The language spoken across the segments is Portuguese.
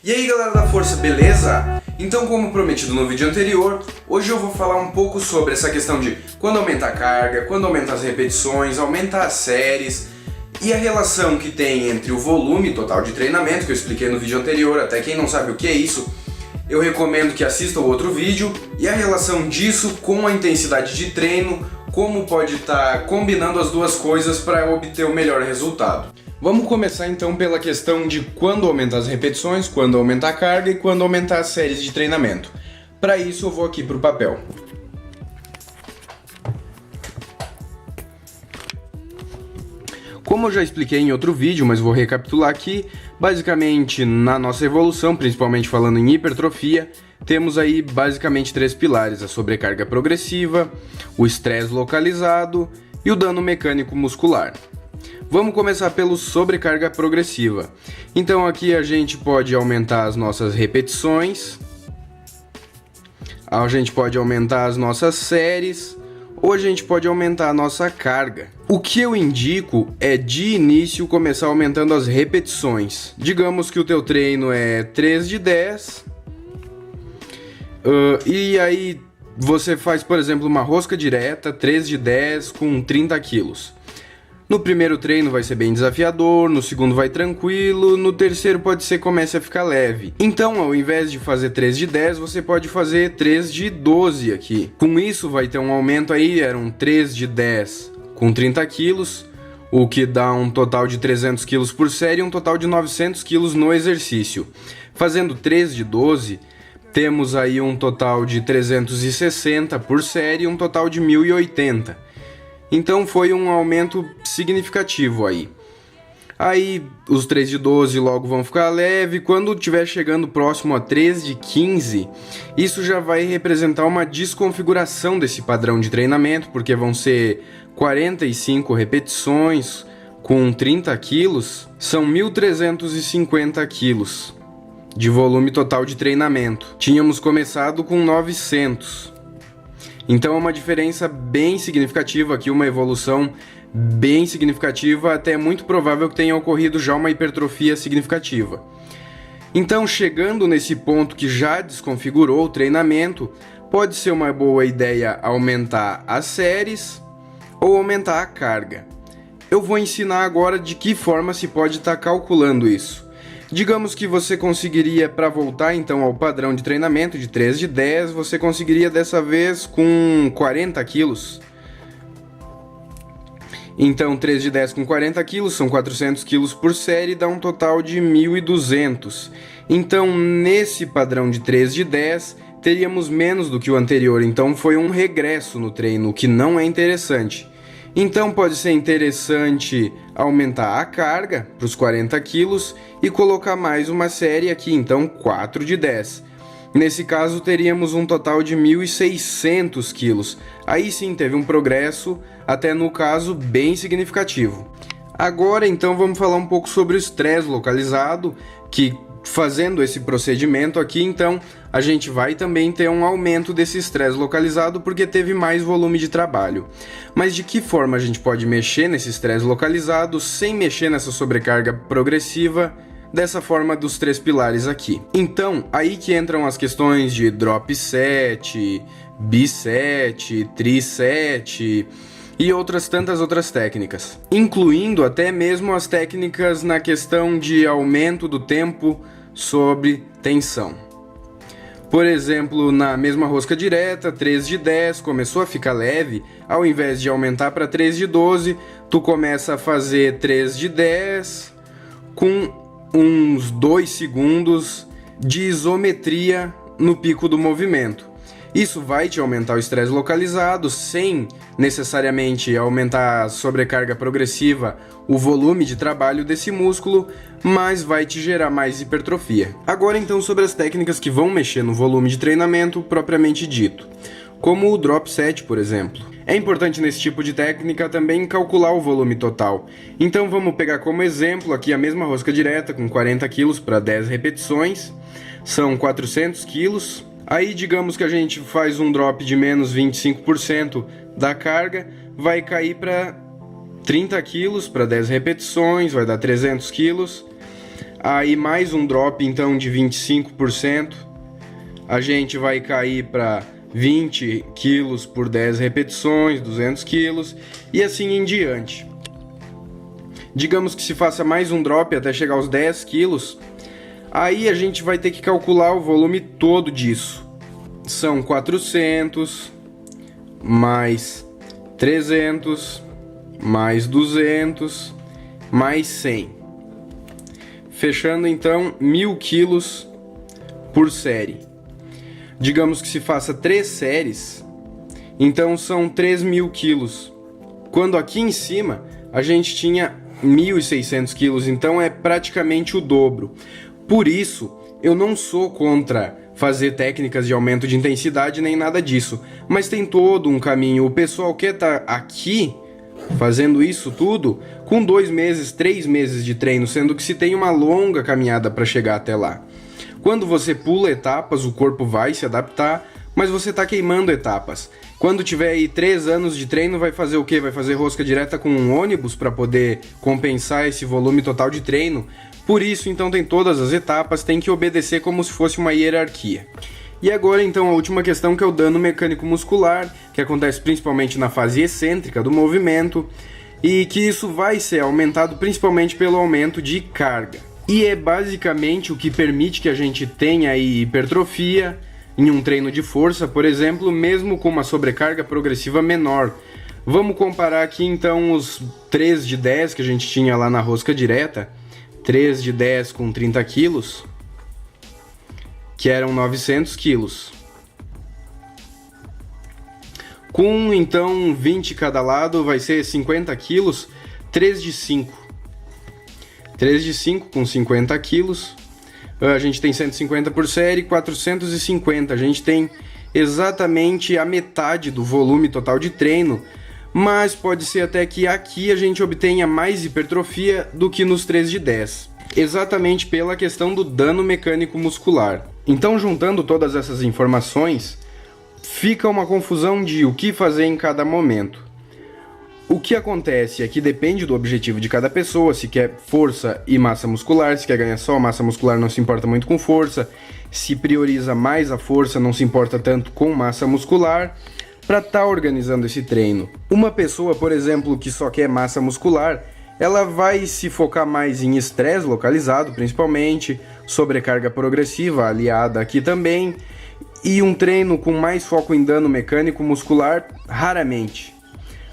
E aí galera da Força, beleza? Então, como prometido no vídeo anterior, hoje eu vou falar um pouco sobre essa questão de quando aumenta a carga, quando aumenta as repetições, aumenta as séries e a relação que tem entre o volume total de treinamento, que eu expliquei no vídeo anterior. Até quem não sabe o que é isso, eu recomendo que assista o outro vídeo, e a relação disso com a intensidade de treino, como pode estar combinando as duas coisas para obter o melhor resultado. Vamos começar então pela questão de quando aumentar as repetições, quando aumentar a carga e quando aumentar as séries de treinamento. Para isso eu vou aqui para o papel. Como eu já expliquei em outro vídeo, mas vou recapitular aqui, basicamente na nossa evolução, principalmente falando em hipertrofia, temos aí basicamente três pilares: a sobrecarga progressiva, o estresse localizado e o dano mecânico muscular. Vamos começar pelo sobrecarga progressiva. Então aqui a gente pode aumentar as nossas repetições, a gente pode aumentar as nossas séries, ou a gente pode aumentar a nossa carga. O que eu indico é de início começar aumentando as repetições. Digamos que o teu treino é 3 de 10, e aí você faz, por exemplo, uma rosca direta, 3 de 10 com 30 quilos. No primeiro treino vai ser bem desafiador, no segundo vai tranquilo, no terceiro pode ser que comece a ficar leve. Então, ao invés de fazer 3 de 10, você pode fazer 3 de 12 aqui. Com isso vai ter um aumento aí, eram 3 de 10 com 30 quilos, o que dá um total de 300 quilos por série e um total de 900 quilos no exercício. Fazendo 3 de 12, temos aí um total de 360 por série e um total de 1080. Então foi um aumento significativo aí. Aí os 3 de 12 logo vão ficar leve. Quando estiver chegando próximo a 3 de 15, isso já vai representar uma desconfiguração desse padrão de treinamento, porque vão ser 45 repetições com 30 quilos, são 1.350 quilos de volume total de treinamento. Tínhamos começado com 900. Então é uma diferença bem significativa aqui, uma evolução bem significativa, até é muito provável que tenha ocorrido já uma hipertrofia significativa. Então, chegando nesse ponto que já desconfigurou o treinamento, pode ser uma boa ideia aumentar as séries ou aumentar a carga. Eu vou ensinar agora de que forma se pode estar calculando isso. Digamos que você conseguiria, para voltar então ao padrão de treinamento de 3 de 10, você conseguiria dessa vez com 40 quilos. Então 3 de 10 com 40 quilos são 400 quilos por série, dá um total de 1.200. Então nesse padrão de 3 de 10 teríamos menos do que o anterior, então foi um regresso no treino, o que não é interessante. Então pode ser interessante aumentar a carga para os 40 quilos e colocar mais uma série aqui, então 4 de 10. Nesse caso teríamos um total de 1.600 quilos. Aí sim teve um progresso, até no caso bem significativo. Agora então vamos falar um pouco sobre o estresse localizado, que fazendo esse procedimento aqui, então a gente vai também ter um aumento desse estresse localizado porque teve mais volume de trabalho. Mas de que forma a gente pode mexer nesse estresse localizado sem mexer nessa sobrecarga progressiva, dessa forma dos três pilares aqui? Então, aí que entram as questões de drop set, biset, triset e outras tantas outras técnicas, incluindo até mesmo as técnicas na questão de aumento do tempo sobre tensão. Por exemplo, na mesma rosca direta, 3 de 10, começou a ficar leve, ao invés de aumentar para 3 de 12, tu começa a fazer 3 de 10 com uns 2 segundos de isometria no pico do movimento. Isso vai te aumentar o estresse localizado sem necessariamente aumentar a sobrecarga progressiva, o volume de trabalho desse músculo, mas vai te gerar mais hipertrofia. Agora então sobre as técnicas que vão mexer no volume de treinamento propriamente dito, como o drop set, por exemplo. É importante nesse tipo de técnica também calcular o volume total. Então vamos pegar como exemplo aqui a mesma rosca direta com 40 kg para 10 repetições, são 400 kg. Aí digamos que a gente faz um drop de menos 25% da carga, vai cair para 30 quilos para 10 repetições, vai dar 300 quilos. Aí mais um drop então de 25%, a gente vai cair para 20 quilos por 10 repetições, 200 quilos e assim em diante. Digamos que se faça mais um drop até chegar aos 10 quilos, aí a gente vai ter que calcular o volume todo disso. São 400, mais 300, mais 200, mais 100. Fechando então 1000 quilos por série. Digamos que se faça 3 séries, então são 3.000 quilos. Quando aqui em cima a gente tinha 1.600 quilos, então é praticamente o dobro. Por isso, eu não sou contra fazer técnicas de aumento de intensidade nem nada disso, mas tem todo um caminho. O pessoal quer estar aqui fazendo isso tudo com 2 meses, 3 meses de treino, sendo que se tem uma longa caminhada para chegar até lá. Quando você pula etapas, o corpo vai se adaptar, mas você está queimando etapas. Quando tiver aí 3 anos de treino, vai fazer o quê? Vai fazer rosca direta com um ônibus para poder compensar esse volume total de treino? Por isso, então, tem todas as etapas, tem que obedecer como se fosse uma hierarquia. E agora, então, a última questão, que é o dano mecânico muscular, que acontece principalmente na fase excêntrica do movimento, e que isso vai ser aumentado principalmente pelo aumento de carga. E é basicamente o que permite que a gente tenha aí hipertrofia em um treino de força, por exemplo, mesmo com uma sobrecarga progressiva menor. Vamos comparar aqui então os 3 de 10 que a gente tinha lá na rosca direta, 3 de 10 com 30 quilos, que eram 900 quilos. Com então 20 cada lado vai ser 50 quilos, 3 de 5. 3 de 5 com 50 quilos, a gente tem 150 por série, 450. A gente tem exatamente a metade do volume total de treino, mas pode ser até que aqui a gente obtenha mais hipertrofia do que nos 3 de 10, exatamente pela questão do dano mecânico muscular. Então, juntando todas essas informações, fica uma confusão de o que fazer em cada momento. O que acontece é que depende do objetivo de cada pessoa, se quer força e massa muscular, se quer ganhar só massa muscular, não se importa muito com força, se prioriza mais a força, não se importa tanto com massa muscular, para estar organizando esse treino. Uma pessoa, por exemplo, que só quer massa muscular, ela vai se focar mais em estresse localizado, principalmente, sobrecarga progressiva, aliada aqui também, e um treino com mais foco em dano mecânico muscular, raramente.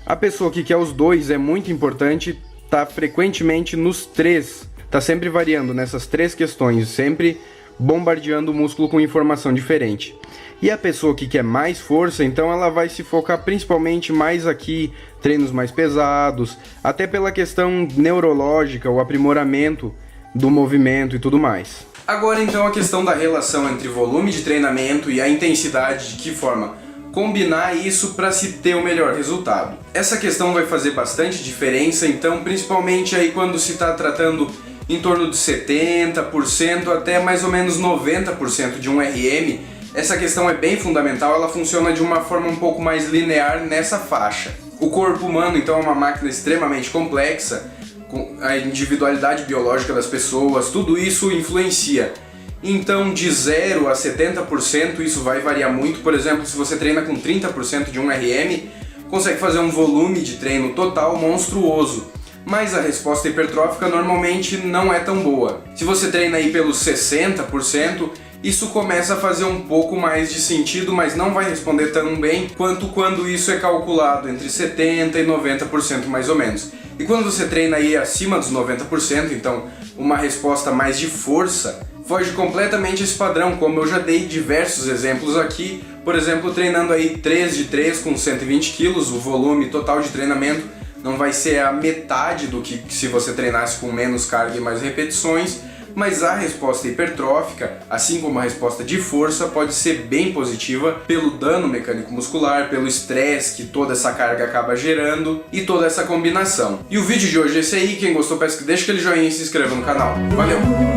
A pessoa que quer os dois, é muito importante estar frequentemente nos 3, tá sempre variando nessas 3 questões, sempre bombardeando o músculo com informação diferente. E a pessoa que quer mais força, então ela vai se focar principalmente mais aqui, treinos mais pesados, até pela questão neurológica, o aprimoramento do movimento e tudo mais. Agora então a questão da relação entre volume de treinamento e a intensidade, de que forma combinar isso para se ter o melhor resultado. Essa questão vai fazer bastante diferença, então, principalmente aí quando se está tratando em torno de 70% até mais ou menos 90% de um RM. Essa questão é bem fundamental, ela funciona de uma forma um pouco mais linear nessa faixa. O corpo humano, então, é uma máquina extremamente complexa, com a individualidade biológica das pessoas, tudo isso influencia. Então, de 0 a 70%, isso vai variar muito. Por exemplo, se você treina com 30% de um RM, consegue fazer um volume de treino total monstruoso. Mas a resposta hipertrófica normalmente não é tão boa. Se você treina aí pelos 60%, isso começa a fazer um pouco mais de sentido, mas não vai responder tão bem quanto quando isso é calculado entre 70% e 90% mais ou menos. E quando você treina aí acima dos 90%, então uma resposta mais de força, foge completamente esse padrão, como eu já dei diversos exemplos aqui. Por exemplo, treinando aí 3 de 3 com 120 kg, o volume total de treinamento não vai ser a metade do que se você treinasse com menos carga e mais repetições, mas a resposta hipertrófica, assim como a resposta de força, pode ser bem positiva pelo dano mecânico muscular, pelo estresse que toda essa carga acaba gerando e toda essa combinação. E o vídeo de hoje é esse aí. Quem gostou, peço que deixe aquele joinha e se inscreva no canal. Valeu!